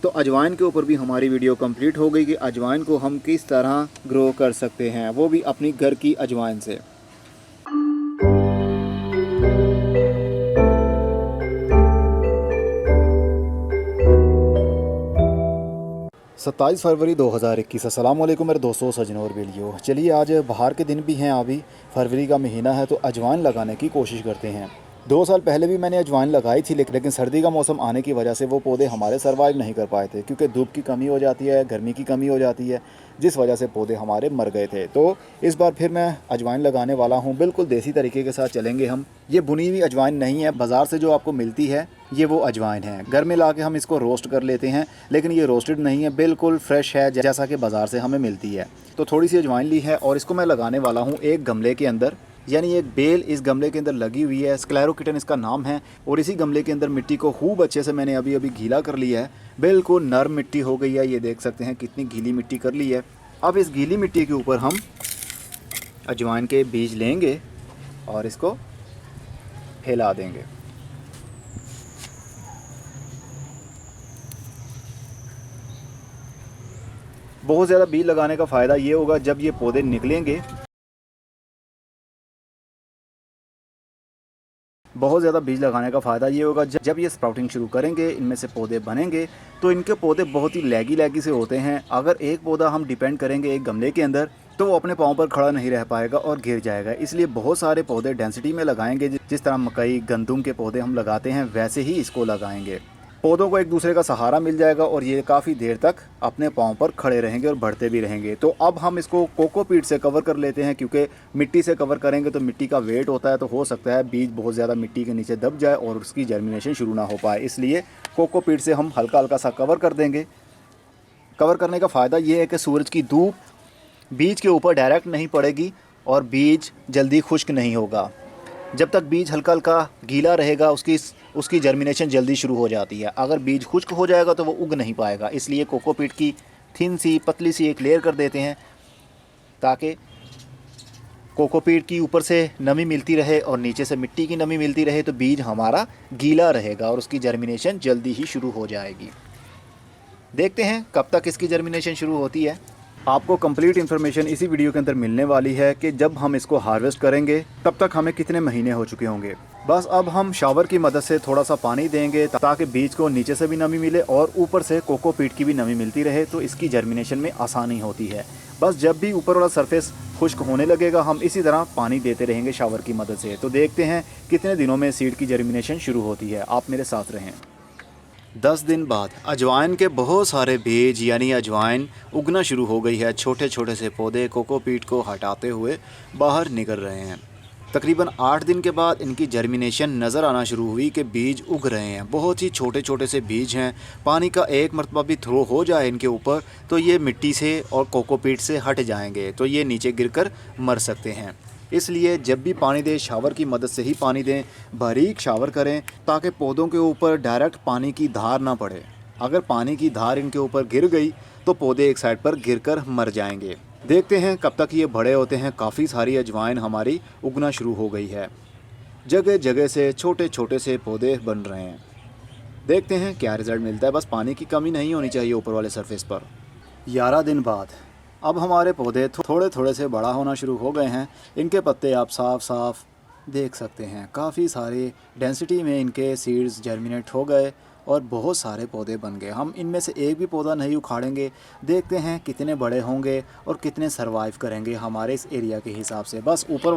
तो अजवाइन के ऊपर भी हमारी वीडियो कंप्लीट हो गई कि अजवाइन को हम किस तरह ग्रो कर सकते हैं, वो भी अपनी घर की अजवाइन से। 27 फरवरी 2021। अस्सलाम वालेकुम मेरे दोस्तों, सजनों और बेलियों। चलिए आज बाहर के दिन भी हैं, अभी फरवरी का महीना है तो अजवाइन लगाने की कोशिश करते हैं। 2 साल पहले भी मैंने अजवाइन लगाई थी, लेकिन सर्दी का मौसम आने की वजह से वो पौधे हमारे सर्वाइव नहीं कर पाए थे, क्योंकि धूप की कमी हो जाती है, गर्मी की कमी हो जाती है, जिस वजह से पौधे हमारे मर गए थे। तो इस बार फिर मैं अजवाइन लगाने वाला हूँ, बिल्कुल देसी तरीके के साथ चलेंगे हम। ये बुनी हुई अजवाइन नहीं है, बाज़ार से जो आपको मिलती है ये वो अजवाइन है। घर में लाके हम इसको रोस्ट कर लेते हैं, लेकिन ये रोस्टेड नहीं है, बिल्कुल फ्रेश है जैसा कि बाज़ार से हमें मिलती है। तो थोड़ी सी अजवाइन ली है और इसको मैं लगाने वाला हूँ एक गमले के अंदर, यानी एक बेल इस गमले के अंदर लगी हुई है, स्क्लेरोकिटन इसका नाम है। और इसी गमले के अंदर मिट्टी को खूब अच्छे से मैंने अभी गीला कर लिया है, बिल्कुल नरम मिट्टी हो गई है। ये देख सकते हैं कितनी गीली मिट्टी कर ली है। अब इस गीली मिट्टी के ऊपर हम अजवाइन के बीज लेंगे और इसको फैला देंगे। बहुत ज़्यादा बीज लगाने का फ़ायदा ये होगा, जब ये पौधे निकलेंगे, बहुत ज़्यादा बीज लगाने का फ़ायदा ये होगा जब ये स्प्राउटिंग शुरू करेंगे, इनमें से पौधे बनेंगे, तो इनके पौधे बहुत ही लैगी से होते हैं। अगर एक पौधा हम डिपेंड करेंगे एक गमले के अंदर, तो वो अपने पाँव पर खड़ा नहीं रह पाएगा और गिर जाएगा। इसलिए बहुत सारे पौधे डेंसिटी में लगाएंगे, जिस तरह मकई गंदम के पौधे हम लगाते हैं वैसे ही इसको लगाएंगे। पौधों को एक दूसरे का सहारा मिल जाएगा और ये काफ़ी देर तक अपने पाँव पर खड़े रहेंगे और बढ़ते भी रहेंगे। तो अब हम इसको कोकोपीट से कवर कर लेते हैं, क्योंकि मिट्टी से कवर करेंगे तो मिट्टी का वेट होता है, तो हो सकता है बीज बहुत ज़्यादा मिट्टी के नीचे दब जाए और उसकी जर्मिनेशन शुरू ना हो पाए। इसलिए कोकोपीट से हम हल्का हल्का सा कवर कर देंगे। कवर करने का फ़ायदा ये है कि सूरज की धूप बीज के ऊपर डायरेक्ट नहीं पड़ेगी और बीज जल्दी खुश्क नहीं होगा। जब तक बीज हल्का हल्का गीला रहेगा उसकी जर्मिनेशन जल्दी शुरू हो जाती है। अगर बीज खुश्क हो जाएगा तो वो उग नहीं पाएगा। इसलिए कोकोपीट की थिन सी पतली सी एक लेयर कर देते हैं, ताकि कोकोपीट की ऊपर से नमी मिलती रहे और नीचे से मिट्टी की नमी मिलती रहे, तो बीज हमारा गीला रहेगा और उसकी जर्मिनेशन जल्दी ही शुरू हो जाएगी। देखते हैं कब तक इसकी जर्मिनेशन शुरू होती है। आपको कंप्लीट इन्फॉर्मेशन इसी वीडियो के अंदर मिलने वाली है कि जब हम इसको हार्वेस्ट करेंगे तब तक हमें कितने महीने हो चुके होंगे। बस अब हम शावर की मदद से थोड़ा सा पानी देंगे, ताकि बीज को नीचे से भी नमी मिले और ऊपर से कोकोपीट की भी नमी मिलती रहे, तो इसकी जर्मिनेशन में आसानी होती है। बस जब भी ऊपर वाला सरफेस खुश्क होने लगेगा, हम इसी तरह पानी देते रहेंगे शावर की मदद से। तो देखते हैं कितने दिनों में सीड की जर्मिनेशन शुरू होती है। आप मेरे साथ रहें। 10 दिन बाद अजवाइन के बहुत सारे बीज यानी अजवाइन उगना शुरू हो गई है। छोटे छोटे से पौधे कोकोपीट को हटाते हुए बाहर निकल रहे हैं। तकरीबन 8 दिन के बाद इनकी जर्मिनेशन नज़र आना शुरू हुई कि बीज उग रहे हैं। बहुत ही छोटे छोटे से बीज हैं। पानी का एक मरतबा भी थ्रो हो जाए इनके ऊपर तो ये मिट्टी से और कोकोपीट से हट जाएंगे, तो ये नीचे गिरकर मर सकते हैं। इसलिए जब भी पानी दें शावर की मदद से ही पानी दें, बारीक शावर करें, ताकि पौधों के ऊपर डायरेक्ट पानी की धार ना पड़े। अगर पानी की धार इनके ऊपर गिर गई तो पौधे एक साइड पर गिरकर मर जाएंगे। देखते हैं कब तक ये बड़े होते हैं। काफ़ी सारी अजवाइन हमारी उगना शुरू हो गई है। जगह जगह से छोटे छोटे से पौधे बन रहे हैं। देखते हैं क्या रिज़ल्ट मिलता है। बस पानी की कमी नहीं होनी चाहिए ऊपर वाले सरफेस पर। 11 दिन बाद अब हमारे पौधे थोड़े थोड़े से बड़ा होना शुरू हो गए हैं। इनके पत्ते आप साफ साफ देख सकते हैं, काफ़ी सारे डेंसिटी में इनके सीड्स जर्मिनेट हो गए और बहुत सारे पौधे बन गए। हम इनमें से एक भी पौधा नहीं उखाड़ेंगे। देखते हैं कितने बड़े होंगे और कितने सरवाइव करेंगे हमारे इस एरिया के हिसाब से। बस ऊपर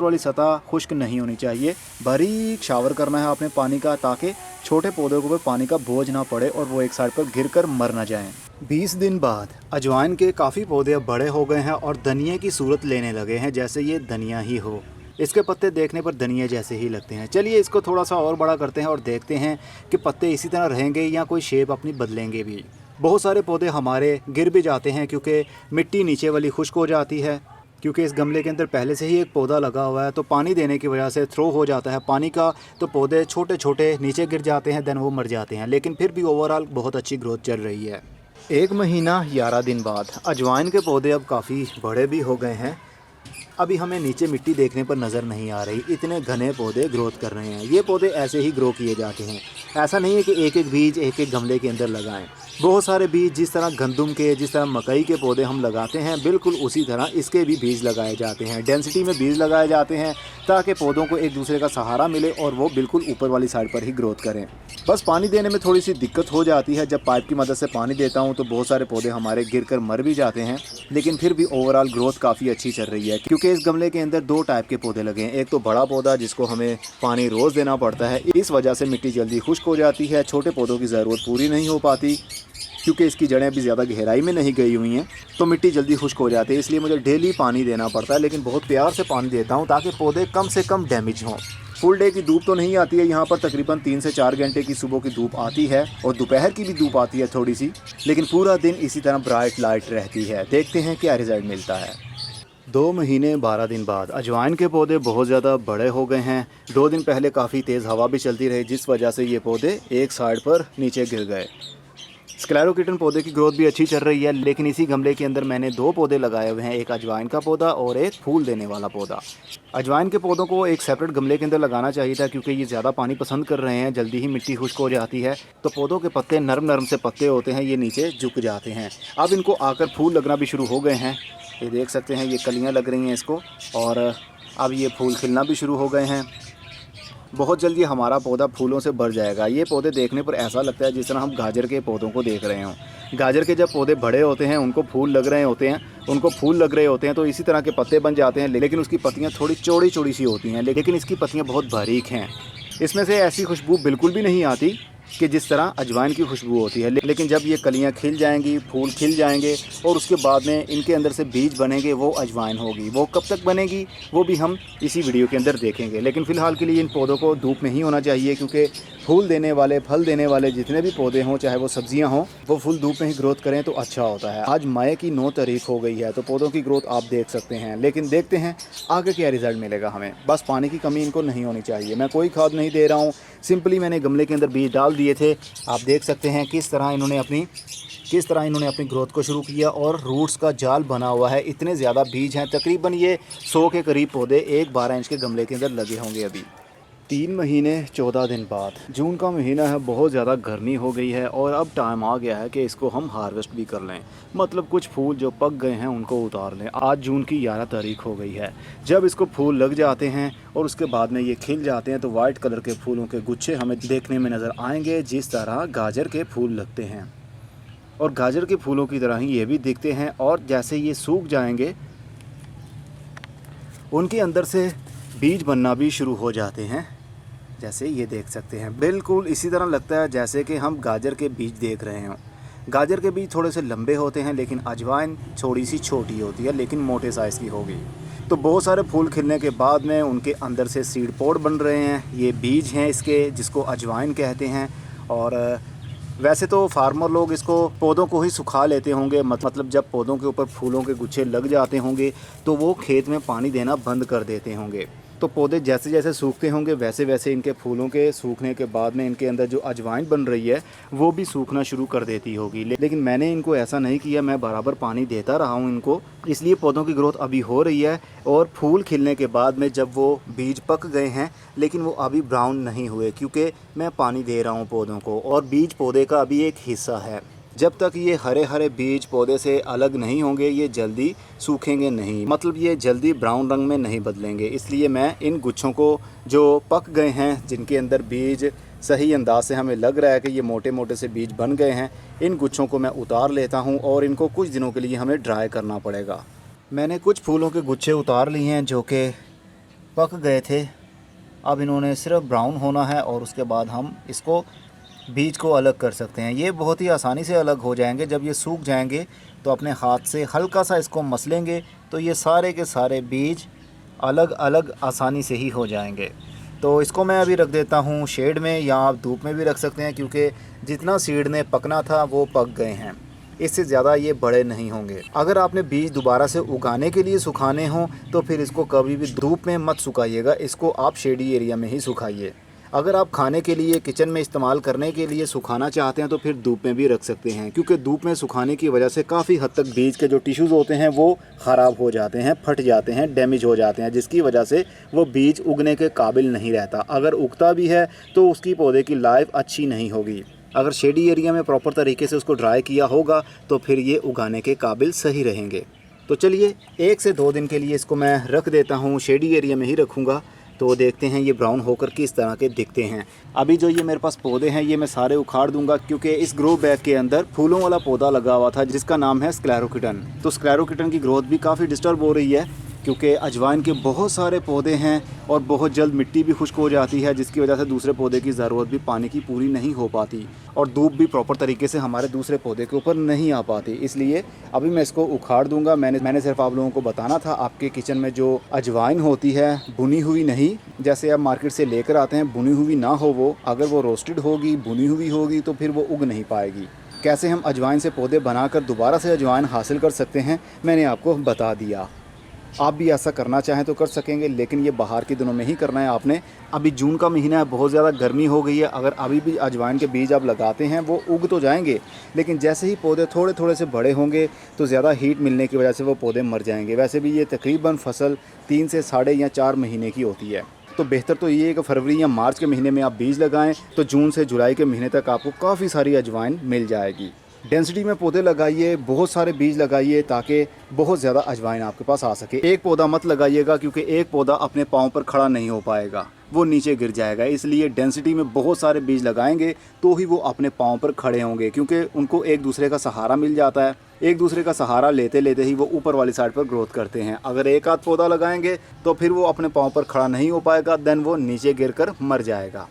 वाली सतह खुश्क नहीं होनी चाहिए। बारीक शावर करना है आपने पानी का, ताकि छोटे पौधों को भी पानी का बोझ ना पड़े और वो एक साइड पर गिरकर मर ना जाएं। 20 दिन बाद अजवाइन के काफ़ी पौधे अब बड़े हो गए हैं और धनिया की सूरत लेने लगे हैं, जैसे ये धनिया ही हो। इसके पत्ते देखने पर धनिया जैसे ही लगते हैं। चलिए इसको थोड़ा सा और बड़ा करते हैं और देखते हैं कि पत्ते इसी तरह रहेंगे या कोई शेप अपनी बदलेंगे भी। बहुत सारे पौधे हमारे गिर भी जाते हैं, क्योंकि मिट्टी नीचे वाली खुश्क हो जाती है। क्योंकि इस गमले के अंदर पहले से ही एक पौधा लगा हुआ है, तो पानी देने की वजह से थ्रो हो जाता है पानी का, तो पौधे छोटे छोटे नीचे गिर जाते हैं, देन वो मर जाते हैं। लेकिन फिर भी ओवरऑल बहुत अच्छी ग्रोथ चल रही है। 1 महीना 11 दिन बाद अजवाइन के पौधे अब काफ़ी बड़े भी हो गए हैं। अभी हमें नीचे मिट्टी देखने पर नज़र नहीं आ रही, इतने घने पौधे ग्रोथ कर रहे हैं। ये पौधे ऐसे ही ग्रो किए जाते हैं, ऐसा नहीं है कि एक एक बीज एक एक गमले के अंदर लगाएं। बहुत सारे बीज जिस तरह गंदम के, जिस तरह मकई के पौधे हम लगाते हैं, बिल्कुल उसी तरह इसके भी बीज लगाए जाते हैं। डेंसिटी में बीज लगाए जाते हैं ताकि पौधों को एक दूसरे का सहारा मिले और वो बिल्कुल ऊपर वाली साइड पर ही ग्रोथ करें। बस पानी देने में थोड़ी सी दिक्कत हो जाती है। जब पाइप की मदद से पानी देता हूँ तो बहुत सारे पौधे हमारे गिरकर मर भी जाते हैं, लेकिन फिर भी ओवरऑल ग्रोथ काफ़ी अच्छी चल रही है। क्योंकि इस गमले के अंदर 2 टाइप के पौधे लगे हैं। एक तो बड़ा पौधा जिसको हमें पानी रोज़ देना पड़ता है, इस वजह से मिट्टी जल्दी खुश्क हो जाती है। छोटे पौधों की ज़रूरत पूरी नहीं हो पाती क्योंकि इसकी जड़ें भी ज़्यादा गहराई में नहीं गई हुई हैं, तो मिट्टी जल्दी खुश्क हो जाती है। इसलिए मुझे डेली पानी देना पड़ता है, लेकिन बहुत प्यार से पानी देता हूँ ताकि पौधे कम से कम डैमेज हों। फुल डे की धूप तो नहीं आती है यहाँ पर, तकरीबन 3 से 4 घंटे की सुबह की धूप आती है और दोपहर की भी धूप आती है थोड़ी सी, लेकिन पूरा दिन इसी तरह ब्राइट लाइट रहती है। देखते हैं क्या रिजल्ट मिलता है। 2 महीने 12 दिन बाद अजवाइन के पौधे बहुत ज़्यादा बड़े हो गए हैं। 2 दिन पहले काफ़ी तेज़ हवा भी चलती रही, जिस वजह से ये पौधे एक साइड पर नीचे गिर गए। स्क्लेरोकिटन पौधे की ग्रोथ भी अच्छी चल रही है, लेकिन इसी गमले के अंदर मैंने 2 पौधे लगाए हुए हैं, एक अजवाइन का पौधा और एक फूल देने वाला पौधा। अजवाइन के पौधों को एक सेपरेट गमले के अंदर लगाना चाहिए था, क्योंकि ये ज़्यादा पानी पसंद कर रहे हैं, जल्दी ही मिट्टी खुश्क हो जाती है, तो पौधों के पत्ते नरम नरम से पत्ते होते हैं, ये नीचे झुक जाते हैं। अब इनको आकर फूल लगना भी शुरू हो गए हैं। ये देख सकते हैं, ये कलियाँ लग रही हैं इसको, और अब ये फूल खिलना भी शुरू हो गए हैं। बहुत जल्दी हमारा पौधा फूलों से भर जाएगा। ये पौधे देखने पर ऐसा लगता है जिस तरह हम गाजर के पौधों को देख रहे हों। गाजर के जब पौधे बड़े होते हैं, उनको फूल लग रहे होते हैं, तो इसी तरह के पत्ते बन जाते हैं, लेकिन उसकी पत्तियां थोड़ी चौड़ी चौड़ी सी होती हैं, लेकिन इसकी पत्तियां बहुत बारीक हैं। इसमें से ऐसी खुशबू बिल्कुल भी नहीं आती कि जिस तरह अजवाइन की खुशबू होती है। लेकिन जब ये कलियां खिल जाएंगी, फूल खिल जाएंगे और उसके बाद में इनके अंदर से बीज बनेंगे, वो अजवाइन होगी। वो कब तक बनेगी वो भी हम इसी वीडियो के अंदर देखेंगे। लेकिन फ़िलहाल के लिए इन पौधों को धूप में ही होना चाहिए, क्योंकि फूल देने वाले, फल देने वाले जितने भी पौधे हों, चाहे वो सब्जियां हों, वो फुल धूप में ही ग्रोथ करें तो अच्छा होता है। आज मई की 9 तारीख हो गई है, तो पौधों की ग्रोथ आप देख सकते हैं, लेकिन देखते हैं आगे क्या रिज़ल्ट मिलेगा हमें। बस पानी की कमी इनको नहीं होनी चाहिए। मैं कोई खाद नहीं दे रहा हूँ, सिंपली मैंने गमले के अंदर बीज डाल दिए थे। आप देख सकते हैं किस तरह इन्होंने अपनी ग्रोथ को शुरू किया और रूट्स का जाल बना हुआ है। इतने ज़्यादा बीज हैं, तकरीबन ये 100 के करीब पौधे एक 12 इंच के गमले के अंदर लगे होंगे। अभी 3 महीने 14 दिन बाद जून का महीना है, बहुत ज़्यादा गर्मी हो गई है और अब टाइम आ गया है कि इसको हम हार्वेस्ट भी कर लें। मतलब कुछ फूल जो पक गए हैं उनको उतार लें। आज जून की 11 तारीख हो गई है। जब इसको फूल लग जाते हैं और उसके बाद में ये खिल जाते हैं, तो वाइट कलर के फूलों के गुच्छे हमें देखने में नज़र आएंगे, जिस तरह गाजर के फूल लगते हैं। और गाजर के फूलों की तरह ही ये भी दिखते हैं। और जैसे ये सूख जाएंगे, उनके अंदर से बीज बनना भी शुरू हो जाते हैं। जैसे ये देख सकते हैं, बिल्कुल इसी तरह लगता है जैसे कि हम गाजर के बीज देख रहे हों। गाजर के बीज थोड़े से लंबे होते हैं, लेकिन अजवाइन थोड़ी सी छोटी होती है, लेकिन मोटे साइज़ की होगी। तो बहुत सारे फूल खिलने के बाद में उनके अंदर से सीड पॉड बन रहे हैं। ये बीज हैं इसके, जिसको अजवाइन कहते हैं। और वैसे तो फार्मर लोग इसको पौधों को ही सुखा लेते होंगे, मतलब जब पौधों के ऊपर फूलों के गुच्छे लग जाते होंगे तो वो खेत में पानी देना बंद कर देते होंगे। तो पौधे जैसे जैसे सूखते होंगे, वैसे वैसे इनके फूलों के सूखने के बाद में इनके अंदर जो अजवाइन बन रही है वो भी सूखना शुरू कर देती होगी। लेकिन मैंने इनको ऐसा नहीं किया, मैं बराबर पानी देता रहा हूँ इनको, इसलिए पौधों की ग्रोथ अभी हो रही है। और फूल खिलने के बाद में जब वो बीज पक गए हैं, लेकिन वो अभी ब्राउन नहीं हुए, क्योंकि मैं पानी दे रहा हूँ पौधों को, और बीज पौधे का अभी एक हिस्सा है। जब तक ये हरे हरे बीज पौधे से अलग नहीं होंगे, ये जल्दी सूखेंगे नहीं, मतलब ये जल्दी ब्राउन रंग में नहीं बदलेंगे। इसलिए मैं इन गुच्छों को जो पक गए हैं, जिनके अंदर बीज सही अंदाज से हमें लग रहा है कि ये मोटे मोटे से बीज बन गए हैं, इन गुच्छों को मैं उतार लेता हूँ और इनको कुछ दिनों के लिए हमें ड्राई करना पड़ेगा। मैंने कुछ फूलों के गुच्छे उतार लिए हैं जो कि पक गए थे। अब इन्होंने सिर्फ ब्राउन होना है और उसके बाद हम इसको बीज को अलग कर सकते हैं। ये बहुत ही आसानी से अलग हो जाएंगे। जब ये सूख जाएंगे तो अपने हाथ से हल्का सा इसको मसलेंगे तो ये सारे के सारे बीज अलग अलग आसानी से ही हो जाएंगे। तो इसको मैं अभी रख देता हूँ शेड में, या आप धूप में भी रख सकते हैं, क्योंकि जितना सीड ने पकना था वो पक गए हैं। इससे ज़्यादा ये बड़े नहीं होंगे। अगर आपने बीज दोबारा से उगाने के लिए सुखाने हों तो फिर इसको कभी भी धूप में मत सुखाइएगा, इसको आप शेडी एरिया में ही सुखाइए। अगर आप खाने के लिए किचन में इस्तेमाल करने के लिए सुखाना चाहते हैं तो फिर धूप में भी रख सकते हैं, क्योंकि धूप में सुखाने की वजह से काफ़ी हद तक बीज के जो टिश्यूज़ होते हैं वो ख़राब हो जाते हैं, फट जाते हैं, डैमेज हो जाते हैं, जिसकी वजह से वो बीज उगने के काबिल नहीं रहता। अगर उगता भी है तो उसकी पौधे की लाइफ अच्छी नहीं होगी। अगर शेडी एरिया में प्रॉपर तरीके से उसको ड्राई किया होगा तो फिर ये उगाने के काबिल सही रहेंगे। तो चलिए 1 से 2 दिन के लिए इसको मैं रख देता हूँ, शेडी एरिया में ही रखूँगा। तो देखते हैं ये ब्राउन होकर किस तरह के दिखते हैं। अभी जो ये मेरे पास पौधे हैं ये मैं सारे उखाड़ दूंगा, क्योंकि इस ग्रो बैग के अंदर फूलों वाला पौधा लगा हुआ था जिसका नाम है स्क्लेरोकिटन। तो स्क्लेरोकिटन की ग्रोथ भी काफ़ी डिस्टर्ब हो रही है, क्योंकि अजवाइन के बहुत सारे पौधे हैं और बहुत जल्द मिट्टी भी खुश्क हो जाती है, जिसकी वजह से दूसरे पौधे की ज़रूरत भी पानी की पूरी नहीं हो पाती और धूप भी प्रॉपर तरीके से हमारे दूसरे पौधे के ऊपर नहीं आ पाती। इसलिए अभी मैं इसको उखाड़ दूंगा। मैंने सिर्फ आप लोगों को बताना था, आपके किचन में जो अजवाइन होती है भुनी हुई नहीं, जैसे आप मार्केट से लेकर आते हैं, भुनी हुई ना हो वो। अगर वो रोस्टेड होगी, भुनी हुई होगी तो फिर वो उग नहीं पाएगी। कैसे हम अजवाइन से पौधे बनाकर दोबारा से अजवाइन हासिल कर सकते हैं मैंने आपको बता दिया। आप भी ऐसा करना चाहें तो कर सकेंगे, लेकिन ये बाहर के दिनों में ही करना है आपने। अभी जून का महीना है, बहुत ज़्यादा गर्मी हो गई है। अगर अभी भी अजवाइन के बीज आप लगाते हैं वो उग तो जाएंगे, लेकिन जैसे ही पौधे थोड़े थोड़े से बड़े होंगे तो ज़्यादा हीट मिलने की वजह से वो पौधे मर जाएंगे। वैसे भी ये तकरीबन फसल 3 से साढ़े या 4 महीने की होती है। तो बेहतर तो ये है कि फरवरी या मार्च के महीने में आप बीज लगाएं, तो जून से जुलाई के महीने तक आपको काफ़ी सारी अजवाइन मिल जाएगी। डेंसिटी में पौधे लगाइए, बहुत सारे बीज लगाइए ताकि बहुत ज़्यादा अजवाइन आपके पास आ सके। एक पौधा मत लगाइएगा, क्योंकि एक पौधा अपने पाँव पर खड़ा नहीं हो पाएगा, वो नीचे गिर जाएगा। इसलिए डेंसिटी में बहुत सारे बीज लगाएंगे तो ही वो अपने पाँव पर खड़े होंगे, क्योंकि उनको एक दूसरे का सहारा मिल जाता है। एक दूसरे का सहारा लेते लेते ही वो ऊपर वाली साइड पर ग्रोथ करते हैं। अगर एक आध पौधा लगाएंगे तो फिर वो अपने पाँव पर खड़ा नहीं हो पाएगा, देन वो नीचे गिर कर मर जाएगा।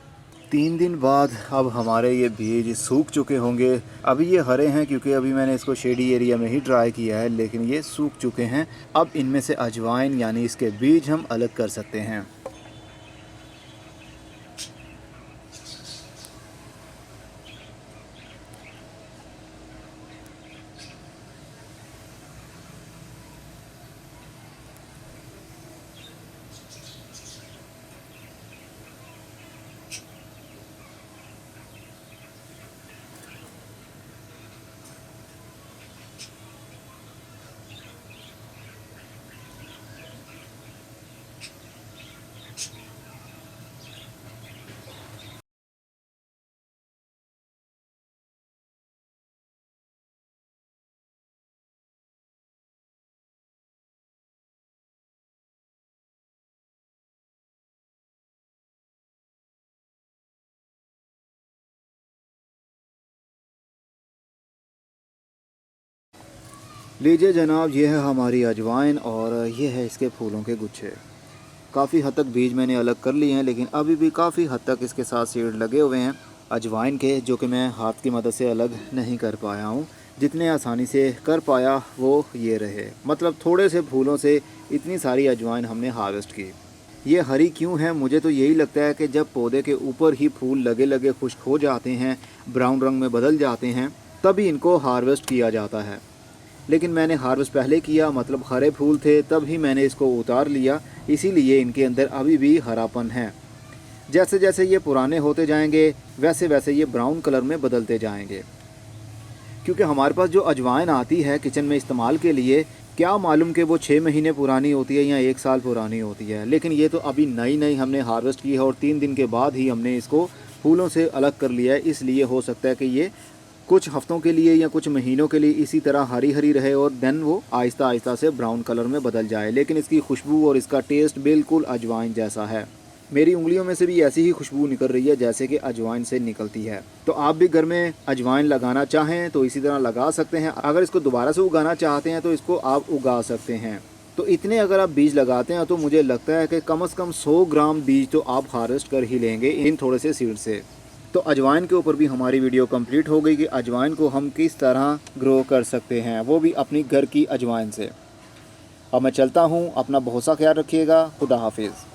3 दिन बाद अब हमारे ये बीज सूख चुके होंगे। अभी ये हरे हैं क्योंकि अभी मैंने इसको शेडी एरिया में ही ड्राई किया है, लेकिन ये सूख चुके हैं। अब इनमें से अजवाइन यानी इसके बीज हम अलग कर सकते हैं। लीजिए जनाब, ये है हमारी अजवाइन और ये है इसके फूलों के गुच्छे। काफ़ी हद तक बीज मैंने अलग कर लिए हैं, लेकिन अभी भी काफ़ी हद तक इसके साथ सीड लगे हुए हैं अजवाइन के, जो कि मैं हाथ की मदद से अलग नहीं कर पाया हूँ। जितने आसानी से कर पाया वो ये रहे, मतलब थोड़े से फूलों से इतनी सारी अजवाइन हमने हार्वेस्ट की। ये हरी क्यों है? मुझे तो यही लगता है कि जब पौधे के ऊपर ही फूल लगे लगे खुश्क हो जाते हैं, ब्राउन रंग में बदल जाते हैं, तभी इनको हार्वेस्ट किया जाता है। लेकिन मैंने हार्वेस्ट पहले किया, मतलब हरे फूल थे तब ही मैंने इसको उतार लिया, इसीलिए इनके अंदर अभी भी हरापन है। जैसे जैसे ये पुराने होते जाएंगे वैसे वैसे ये ब्राउन कलर में बदलते जाएंगे। क्योंकि हमारे पास जो अजवाइन आती है किचन में इस्तेमाल के लिए, क्या मालूम कि वो 6 महीने पुरानी होती है या 1 साल पुरानी होती है, लेकिन ये तो अभी नई नई हमने हार्वेस्ट की है और 3 दिन के बाद ही हमने इसको फूलों से अलग कर लिया है। इसलिए हो सकता है कि ये कुछ हफ्तों के लिए या कुछ महीनों के लिए इसी तरह हरी हरी रहे और देन वो आहिस्ता आहिस्ता से ब्राउन कलर में बदल जाए, लेकिन इसकी खुशबू और इसका टेस्ट बिल्कुल अजवाइन जैसा है। मेरी उंगलियों में से भी ऐसी ही खुशबू निकल रही है जैसे कि अजवाइन से निकलती है। तो आप भी घर में अजवाइन लगाना चाहें तो इसी तरह लगा सकते हैं। अगर इसको दोबारा से उगाना चाहते हैं तो इसको आप उगा सकते हैं। तो इतने अगर आप बीज लगाते हैं तो मुझे लगता है कि कम से कम 100 ग्राम बीज तो आप हार्वेस्ट कर ही लेंगे इन थोड़े से सीड से। तो अजवाइन के ऊपर भी हमारी वीडियो कंप्लीट हो गई कि अजवाइन को हम किस तरह ग्रो कर सकते हैं, वो भी अपनी घर की अजवाइन से। अब मैं चलता हूँ, अपना बहुत सा ख्याल रखिएगा। खुदा हाफिज़।